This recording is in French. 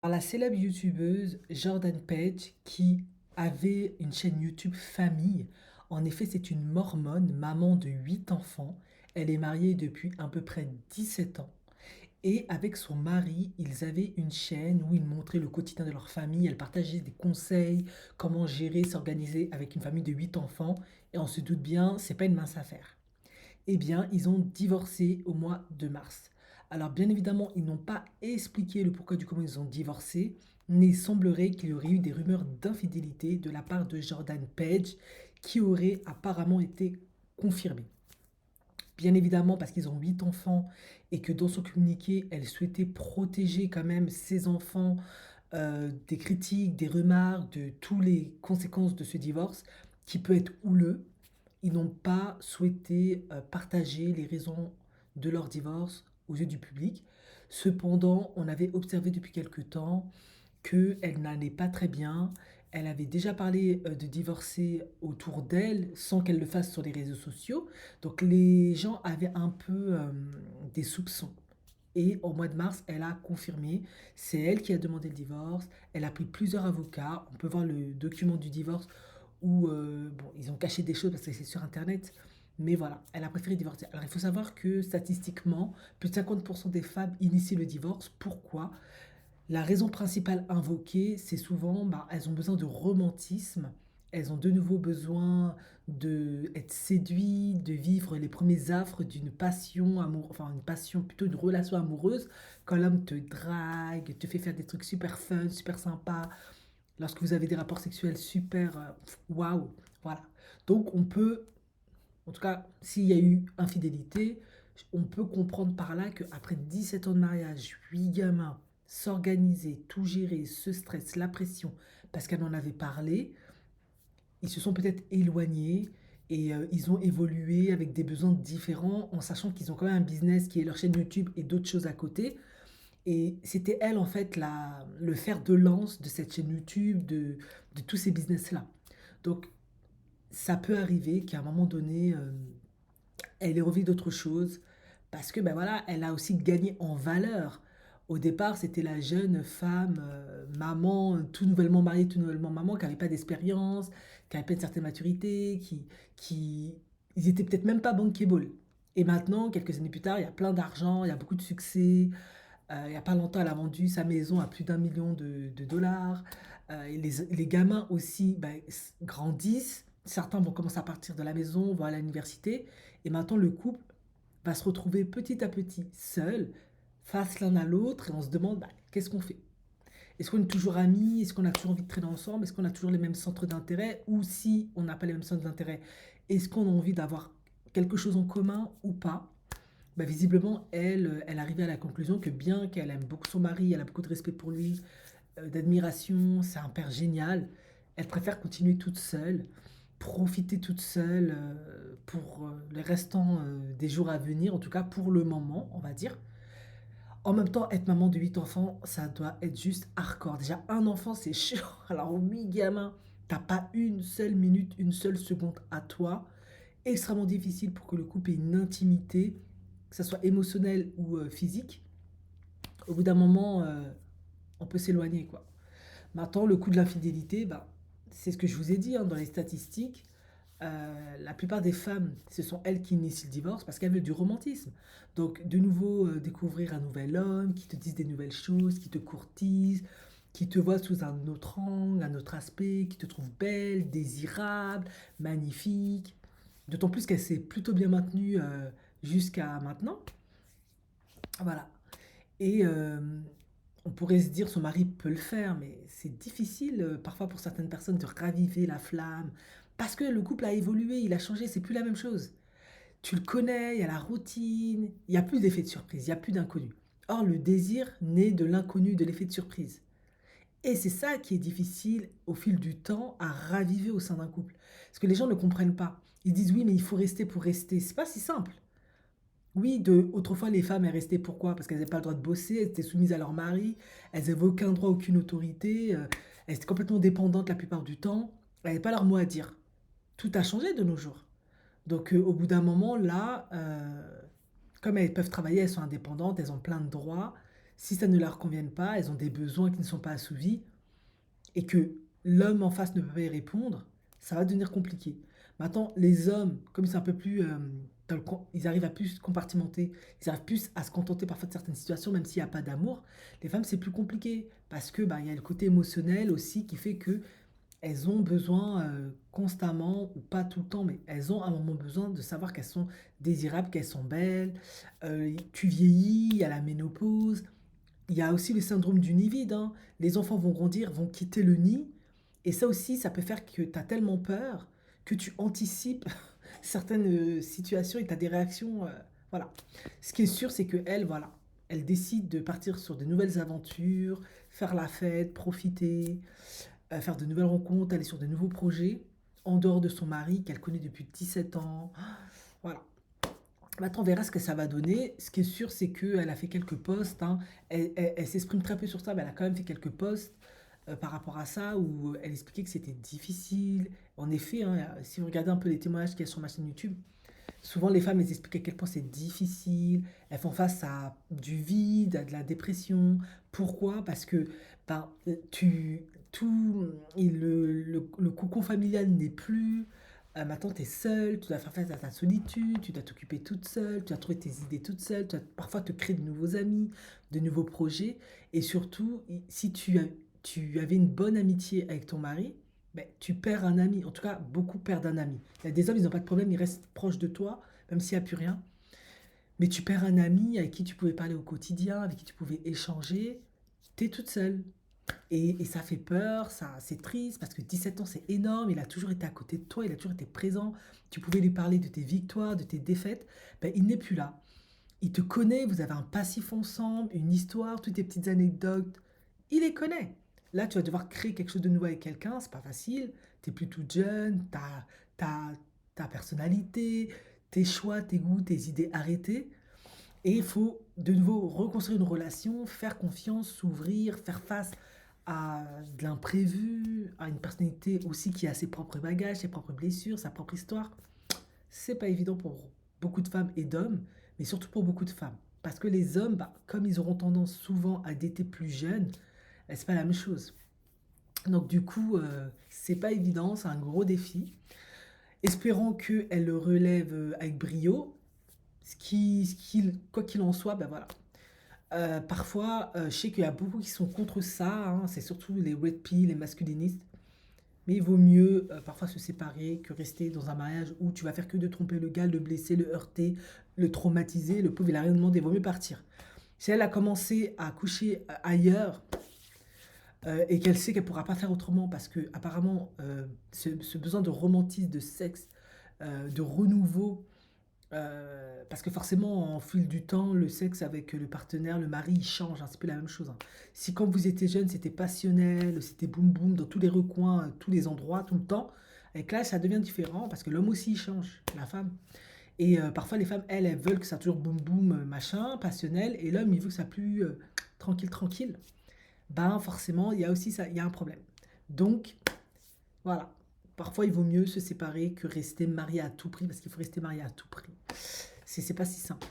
Par la célèbre youtubeuse Jordan Page qui avait une chaîne YouTube famille. En effet, c'est une mormone, maman de 8 enfants. Elle est mariée depuis à peu près 17 ans. Et avec son mari, ils avaient une chaîne où ils montraient le quotidien de leur famille. Elle partageait des conseils, comment gérer, s'organiser avec une famille de 8 enfants. Et on se doute bien, c'est pas une mince affaire. Eh bien, ils ont divorcé au mois de mars. Alors, bien évidemment, ils n'ont pas expliqué le pourquoi du comment ils ont divorcé, mais il semblerait qu'il y aurait eu des rumeurs d'infidélité de la part de Jordan Page qui auraient apparemment été confirmées. Bien évidemment, parce qu'ils ont 8 enfants et que dans son communiqué, elle souhaitait protéger quand même ses enfants des critiques, des remarques, de toutes les conséquences de ce divorce qui peut être houleux. Ils n'ont pas souhaité partager les raisons de leur divorce aux yeux du public. Cependant, on avait observé depuis quelque temps qu'elle n'allait pas très bien. Elle avait déjà parlé de divorcer autour d'elle sans qu'elle le fasse sur les réseaux sociaux. Donc les gens avaient un peu des soupçons. Et au mois de mars, elle a confirmé, c'est elle qui a demandé le divorce, elle a pris plusieurs avocats, on peut voir le document du divorce où bon, ils ont caché des choses parce que c'est sur Internet, mais voilà, elle a préféré divorcer. Alors il faut savoir que statistiquement, plus de 50% des femmes initient le divorce. Pourquoi? La raison principale invoquée, c'est souvent, bah, elles ont besoin de romantisme, elles ont de nouveau besoin d'être séduites, de vivre les premiers affres d'une passion amour, enfin une passion plutôt une relation amoureuse, quand l'homme te drague, te fait faire des trucs super fun, super sympas, lorsque vous avez des rapports sexuels super waouh, voilà. Donc on peut, en tout cas, s'il y a eu infidélité, on peut comprendre par là qu'après 17 ans de mariage, 8 gamins, s'organiser, tout gérer, ce stress, la pression, parce qu'elle en avait parlé, ils se sont peut-être éloignés et ils ont évolué avec des besoins différents en sachant qu'ils ont quand même un business qui est leur chaîne YouTube et d'autres choses à côté. Et c'était elle, en fait, le fer de lance de cette chaîne YouTube, de tous ces business-là. Donc, ça peut arriver qu'à un moment donné, elle ait envie d'autre chose parce que ben voilà, elle a aussi gagné en valeur. Au départ, c'était la jeune femme, maman, tout nouvellement mariée, tout nouvellement maman, qui n'avait pas d'expérience, qui n'avait pas une certaine maturité, qui, ils étaient peut-être même pas bankable. Et maintenant, quelques années plus tard, il y a plein d'argent, il y a beaucoup de succès. Il n'y a pas longtemps, elle a vendu sa maison à plus d'1 million de dollars. Et les gamins aussi ben, grandissent. Certains vont commencer à partir de la maison, vont à l'université. Et maintenant, le couple va se retrouver petit à petit seul, face l'un à l'autre. Et on se demande, bah, qu'est-ce qu'on fait? Est-ce qu'on est toujours amis? Est-ce qu'on a toujours envie de traîner ensemble? Est-ce qu'on a toujours les mêmes centres d'intérêt? Ou si on n'a pas les mêmes centres d'intérêt, est-ce qu'on a envie d'avoir quelque chose en commun ou pas? Bah, visiblement, elle arrivait à la conclusion que bien qu'elle aime beaucoup son mari, elle a beaucoup de respect pour lui, d'admiration, c'est un père génial, elle préfère continuer toute seule, profiter toute seule pour les restants des jours à venir, en tout cas pour le moment, on va dire. En même temps, être maman de 8 enfants, ça doit être juste hardcore. Déjà, un enfant, c'est chiant. Alors, 8 gamins, t'as pas une seule minute, une seule seconde à toi. Extrêmement difficile pour que le couple ait une intimité, que ça soit émotionnel ou physique. Au bout d'un moment, on peut s'éloigner, quoi. Maintenant, le coût de l'infidélité, bah, c'est ce que je vous ai dit hein, dans les statistiques. La plupart des femmes, ce sont elles qui initient le divorce parce qu'elles veulent du romantisme. Donc, de nouveau, découvrir un nouvel homme qui te dise des nouvelles choses, qui te courtise, qui te voit sous un autre angle, un autre aspect, qui te trouve belle, désirable, magnifique. D'autant plus qu'elle s'est plutôt bien maintenue jusqu'à maintenant. Voilà. Et on pourrait se dire son mari peut le faire, mais c'est difficile parfois pour certaines personnes de raviver la flamme. Parce que le couple a évolué, il a changé, c'est plus la même chose. Tu le connais, il y a la routine, il n'y a plus d'effet de surprise, il n'y a plus d'inconnu. Or, le désir naît de l'inconnu, de l'effet de surprise. Et c'est ça qui est difficile au fil du temps à raviver au sein d'un couple. Parce que les gens ne comprennent pas. Ils disent oui, mais il faut rester pour rester. C'est pas si simple. Oui, autrefois, les femmes, elles restaient pourquoi? Parce qu'elles n'avaient pas le droit de bosser, elles étaient soumises à leur mari, elles n'avaient aucun droit, aucune autorité, elles étaient complètement dépendantes la plupart du temps, elles n'avaient pas leur mot à dire. Tout a changé de nos jours. Donc, au bout d'un moment, là, comme elles peuvent travailler, elles sont indépendantes, elles ont plein de droits, Si ça ne leur convient pas, elles ont des besoins qui ne sont pas assouvis et que l'homme en face ne peut pas y répondre, ça va devenir compliqué. Maintenant, les hommes, comme c'est un peu plus, ils arrivent à plus compartimenter, ils arrivent plus à se contenter parfois de certaines situations, même s'il n'y a pas d'amour. Les femmes, c'est plus compliqué parce que bah, il y a le côté émotionnel aussi qui fait que elles ont besoin constamment, ou pas tout le temps, mais elles ont à un moment besoin de savoir qu'elles sont désirables, qu'elles sont belles. Tu vieillis, il y a la ménopause, il y a aussi le syndrome du nid vide, hein. Les enfants vont grandir, vont quitter le nid. Et ça aussi, ça peut faire que tu as tellement peur que tu anticipes certaines situations et tu as des réactions. Voilà. Ce qui est sûr, c'est qu'elle, voilà, elle décide de partir sur de nouvelles aventures, faire la fête, profiter, faire de nouvelles rencontres, aller sur de nouveaux projets, en dehors de son mari qu'elle connaît depuis 17 ans. Voilà. Maintenant, on verra ce que ça va donner. Ce qui est sûr, c'est qu'elle a fait quelques posts, hein. Elle s'exprime très peu sur ça, mais elle a quand même fait quelques posts par rapport à ça, où elle expliquait que c'était difficile. En effet, hein, si vous regardez un peu les témoignages qu'il y a sur ma chaîne YouTube, souvent les femmes elles expliquent à quel point c'est difficile. Elles font face à du vide, à de la dépression. Pourquoi? Parce que ben, le cocon familial n'est plus. Maintenant, tu es seule, tu dois faire face à ta solitude, tu dois t'occuper toute seule, tu dois trouver tes idées toute seule, tu dois parfois te créer de nouveaux amis, de nouveaux projets. Et surtout, si tu avais une bonne amitié avec ton mari, ben, tu perds un ami. En tout cas, beaucoup perdent un ami. Il y a des hommes, ils n'ont pas de problème, ils restent proches de toi, même s'il n'y a plus rien. Mais tu perds un ami avec qui tu pouvais parler au quotidien, avec qui tu pouvais échanger. Tu es toute seule. Et ça fait peur, ça, c'est triste, parce que 17 ans, c'est énorme. Il a toujours été à côté de toi, il a toujours été présent. Tu pouvais lui parler de tes victoires, de tes défaites. Ben, il n'est plus là. Il te connaît, vous avez un passif ensemble, une histoire, toutes tes petites anecdotes. Il les connaît. Là, tu vas devoir créer quelque chose de nouveau avec quelqu'un, c'est pas facile. Tu es plus toute jeune, ta personnalité, tes choix, tes goûts, tes idées arrêtées. Et il faut de nouveau reconstruire une relation, faire confiance, s'ouvrir, faire face à de l'imprévu, à une personnalité aussi qui a ses propres bagages, ses propres blessures, sa propre histoire. C'est pas évident pour beaucoup de femmes et d'hommes, mais surtout pour beaucoup de femmes. Parce que les hommes, bah, comme ils auront tendance souvent à dater plus jeunes, c'est pas la même chose. Donc du coup, c'est pas évident, c'est un gros défi. Espérons qu'elle le relève avec brio. Quoi qu'il en soit, ben voilà. Parfois, je sais qu'il y a beaucoup qui sont contre ça, hein, c'est surtout les red pill, les masculinistes. Mais il vaut mieux parfois se séparer que rester dans un mariage où tu vas faire que de tromper le gars, le blesser, le heurter, le traumatiser. Le pauvre, il a rien demandé, il vaut mieux partir. Si elle a commencé à coucher ailleurs et qu'elle sait qu'elle ne pourra pas faire autrement parce que apparemment ce besoin de romantisme, de sexe, de renouveau, parce que forcément, en fil du temps, le sexe avec le partenaire, le mari, il change, hein, c'est plus la même chose, hein. Si quand vous étiez jeune, c'était passionnel, c'était boum boum dans tous les recoins, tous les endroits, tout le temps, avec l'âge, ça devient différent parce que l'homme aussi il change, la femme. Et parfois, les femmes, elles veulent que ça toujours boum boum, machin, passionnel, et l'homme, il veut que ça plus tranquille, tranquille. Ben, forcément, il y a aussi ça, il y a un problème. Donc, voilà. Parfois, il vaut mieux se séparer que rester marié à tout prix, parce qu'il faut rester marié à tout prix. C'est pas si simple.